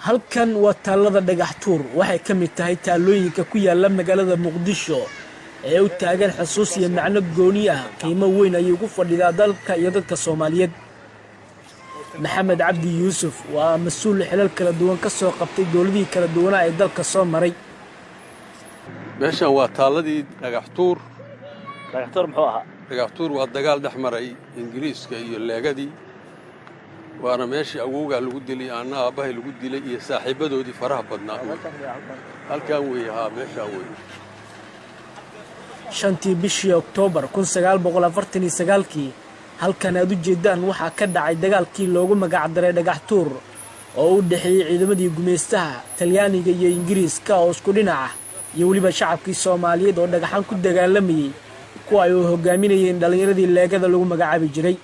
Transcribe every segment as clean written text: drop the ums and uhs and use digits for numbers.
halkan waa taalada dhagax tuur waxay ka mid tahay taalooyinka ku yaala magaalada Muqdisho ee u taagan xusuus iyo macno gooni ah qiimo weyn ayuu ku fadhidaa dalka iyo dadka Soomaaliyeed. Maxamed Cabdi Yuusuf waa mas'uul xilal kala duwan ka soo qabtay dowladihii kala duwan ee dalka soo maray. meeshan waa taaladii dhagax tuur muxuu ahaa? dhagax tuur waa dagaal dhex maray Ingiriiska iyo leegadii waana meeshii awowga lagu dilay ana aabahay lagu dilay iyo saaxiibadoodii faraha badnaa halkan way ahaa meesha way shantii bishii Oktoobar 1949 halkan aad u jeedaan waxa ka dhacay dagaalkii loogu magac daray dhagax tuur oo u dhaxeeyay ciidamadii gumeystaha Talyaaniga iyo Ingiriiska oo isku dhinac ah iyo waliba shacabkii Soomaaliyeed oo dhagaxan ku dagaalamayay kuwa ay hogaaminayeen dhalinyaradii leegada lagu magacaabi jiray.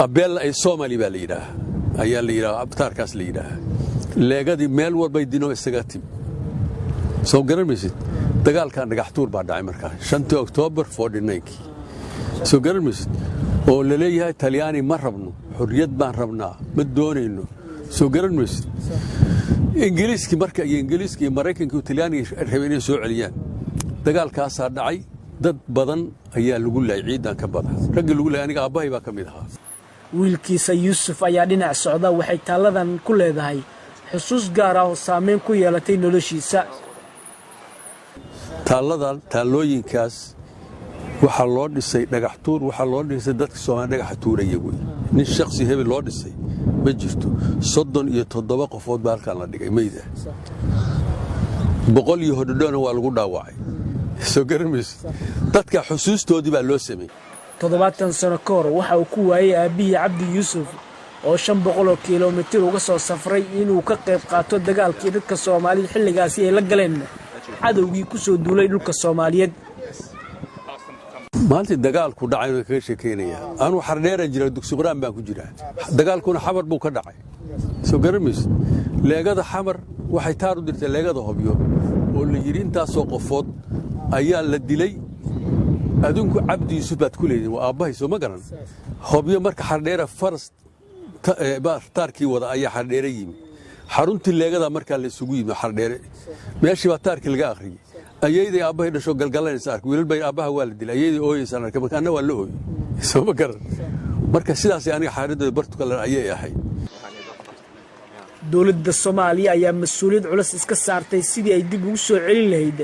abeel ay Soomaali baa la yiraahdaa ayaa la yiraahdaa abtaarkaas la yiraahdaa leegadii meel walba dino isaga tim soo garanaysid dagaalkan dhagax tuur baa dhacay markaa 5 Oktoobar 49 soo garanaysid oo la leeyahay Talyaani ma rabno xurriyad baan rabnaa ma doonayno soo garanaysid Ingiriiski marka iyo Ingiriiski iyo Mareykanka iyo Talyaani rabeen soo celiyaan dagaalkaas dhacay dad badan ayaa lagu laayay ciidan ka badan rag lagu laayay aniga aabahay baa kamid ahaa. wiilkiisa Yuusuf ayaa dhinac socda waxay taaladan ku leedahay xusuus gaar ah oo saameyn ku yeelatay noloshiisa. taalooyinkaas waxa loo dhisay dhagax tuur waxa loo dhisay dadka Soomaaliyeed dhagax tuuraya way nin shakhsi hebel loo dhisay ma jirto 37 qofood baa halkan la dhigay meeyda boqol iyo hodhoona waa lagu dhaawacay soo garanaysid dadka xusuustoodii baa loo sameeyay 70 sano ka hor waxa uu ku waayay aabihii Cabdi Yuusuf oo 500 kiiloomitir uga soo safray inuu ka qayb qaato dagaalkii dadka Soomaaliyeed xilligaasi ay la galeen cadawgii ku soo duulay dhulka Soomaaliyeed. maanta dagaalku dhacay oo ka sheekeynaya aanu xardheera jiray dugsi quraan baan ku jiraa dagaalkuna xabar buu ka dhacay soo garanaysid leegada xabar waxay taar u dirtay leegada hobyo oo la yiri intaas oo qofood ayaa la dilay adunku Cabdi Yuusuf baad ku leeyahay waa aabahay soo ma garan hobyo marka xardheera faras taarkii wada ayaa xardheera yimi xaruntii leegada marka la isugu yimi xardheere meeshii baa taarkii laga akhriyay ayeeyday aabahay dhasho galgalanaysa ark wiilal bay aabaha waa la dilay ayeeyday ooyaysan ark marka ana waa la ooyay soo ma garan marka sidaas aniga xaaladda Portugal ayay ahay. dowladda Soomaaliya ayaa mas'uuliyad culus iska saartay sidii ay dib ugu soo celin lahayd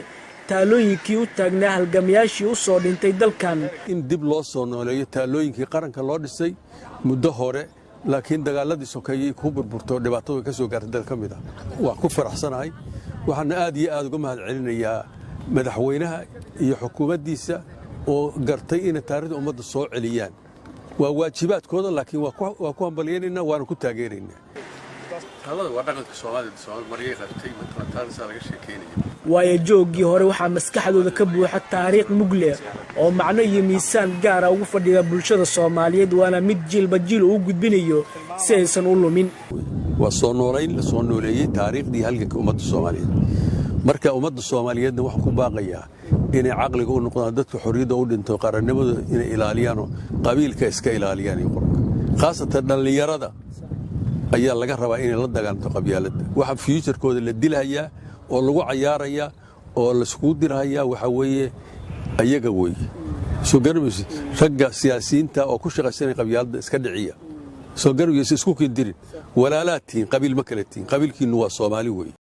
taalooyinkii u taagnaa halgamayaashii u soo dhintay dalkan in dib loo soo nooleeyo taalooyinkii qaranka loo dhisay muddo hore laakiin dagaaladii sokeeyay ku burburto dhibaato ka soo gaartay dalka mid ah waa ku faraxsanahay waxaan aad iyo aad uga mahad celinayaa madaxweynaha iyo xukuumaddiisa oo gartay in taariikhda ummadda soo celiyaan waa waajibaadkooda laakiin waa ku hambalyeynayna waana ku taageeraynaa. talada waa dhaqanka Soomaaliyeed mariyay qabtay taariikhda laga sheekeynay waayo joogii hore waxaa maskaxdooda ka buuxa taariikh mugle oo macno iyo miisaan gaar ah ugu fadhida bulshada Soomaaliyeed waana mid jiilba jiil u gudbinayo si aysan u lumin. waa soo nooleeyay taariikhdii halganka ummadda Soomaaliyeed marka ummadda Soomaaliyeedna waxa ku baaqaya inay caqliga u noqdaan dadka xorriyadda u dhinto qarannimada inay ilaaliyaan qabiilka iska ilaaliyaan iyo qorka khaasatan dhalinyarada ayaa laga rabaa inay la dagaalanto qabyaaladda waxa future-kooda la dilayaa oo lagu cayaaraya oo la isku diraya waxa weeye ayaga weeye soo garanaysid ragga siyaasiyiinta oo ku shaqaysanay qabyaaladda iska dhiciya soo garanaysid isku kindirin walaalaatiin qabiil ma kala tiin qabiilkiinu waa Soomaali weeye.